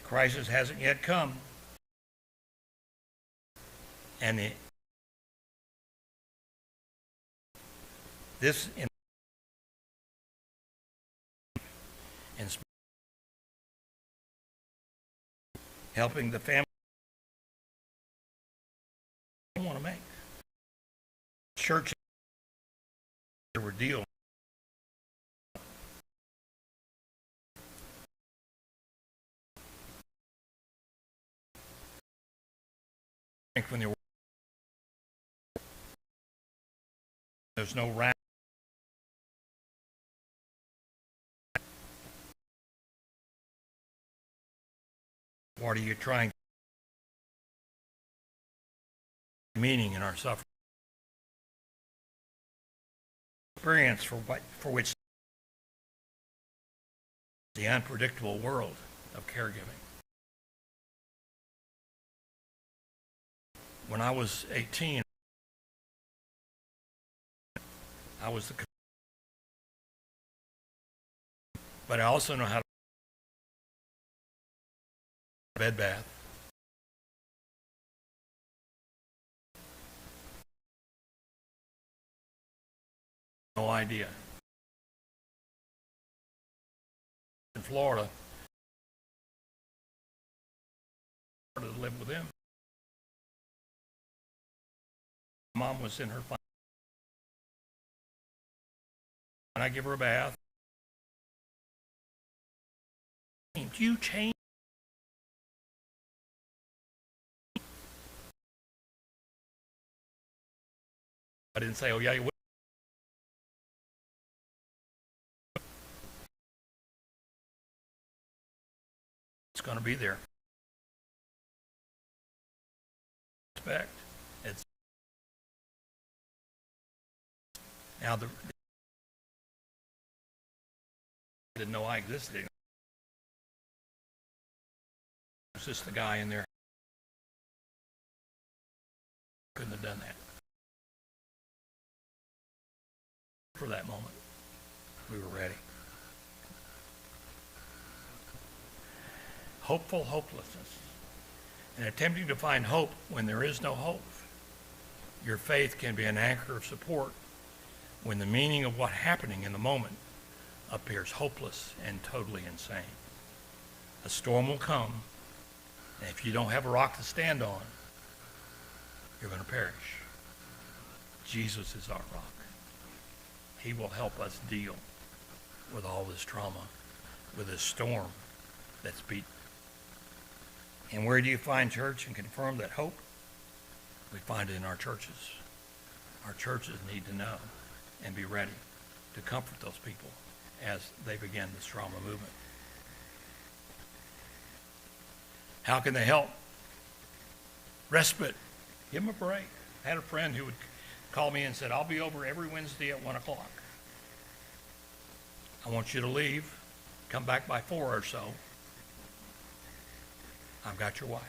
crisis hasn't yet come. And this in helping the family I want to make. Church were dealing. When there's no round. What are you trying to meaning in our suffering? Experience for which the unpredictable world of caregiving. When I was 18, I was but I also know how to bed bath. No idea. In Florida, to live with him. Mom was in her final. And I give her a bath. You change. I didn't say, oh yeah, you will. It's going to be there. Respect. It's now the didn't know I existed. It's just the guy in there. Couldn't have done that. For that moment, we were ready. Hopeful hopelessness. And attempting to find hope when there is no hope. Your faith can be an anchor of support when the meaning of what's happening in the moment appears hopeless and totally insane. A storm will come, and if you don't have a rock to stand on, you're going to perish. Jesus is our rock. He will help us deal with all this trauma, with this storm that's beat. And where do you find church and confirm that hope? We find it in our churches. Our churches need to know and be ready to comfort those people as they begin this trauma movement. How can they help? Respite. Give them a break. I had a friend who would call me and said, I'll be over every Wednesday at 1 o'clock. I want you to leave, come back by 4 or so. I've got your wife.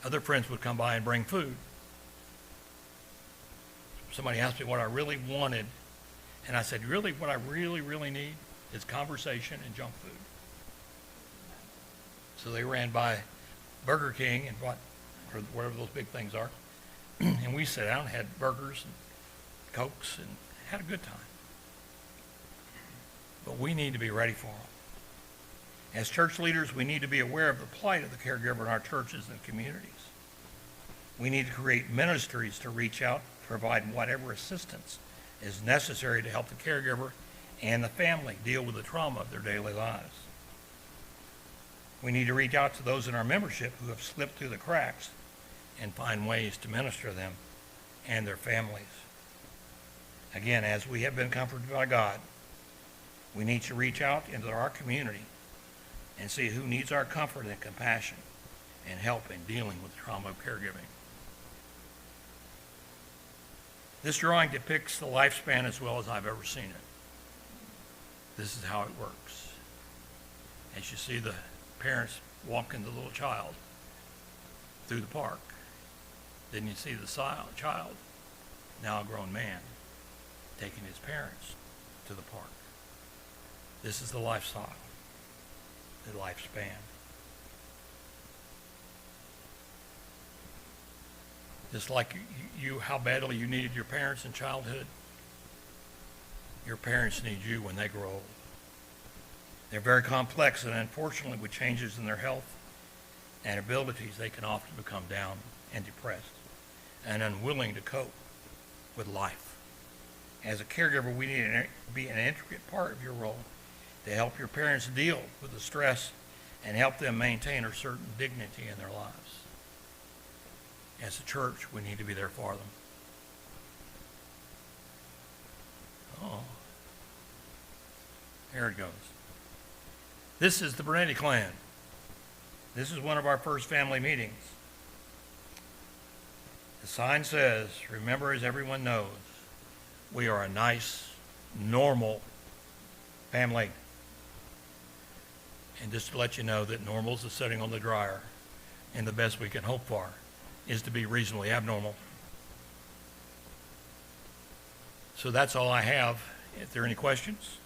Other friends would come by and bring food. Somebody asked me what I really wanted, and I said, really, what I really, really need is conversation and junk food. So they ran by Burger King and bought, or whatever those big things are, and we sat down and had burgers and Cokes and had a good time. But we need to be ready for them. As church leaders, we need to be aware of the plight of the caregiver in our churches and communities. We need to create ministries to reach out, to provide whatever assistance is necessary to help the caregiver and the family deal with the trauma of their daily lives. We need to reach out to those in our membership who have slipped through the cracks and find ways to minister to them and their families. Again, as we have been comforted by God, we need to reach out into our community and see who needs our comfort and compassion and help in dealing with the trauma of caregiving. This drawing depicts the lifespan as well as I've ever seen it. This is how it works. As you see the parents walking the little child through the park, then you see the child, now a grown man, taking his parents to the park. This is the lifestyle, the lifespan. Just like you, how badly you needed your parents in childhood, your parents need you when they grow old. They're very complex, and unfortunately, with changes in their health and abilities, they can often become down and depressed and unwilling to cope with life. As a caregiver, we need to be an intricate part of your role to help your parents deal with the stress and help them maintain a certain dignity in their lives. As a church, we need to be there for them. Oh, here it goes. This is the Bernetti clan. This is one of our first family meetings. The sign says, remember, as everyone knows, we are a nice, normal family. And just to let you know that normal is the setting on the dryer, and the best we can hope for is to be reasonably abnormal. So that's all I have. If there are any questions?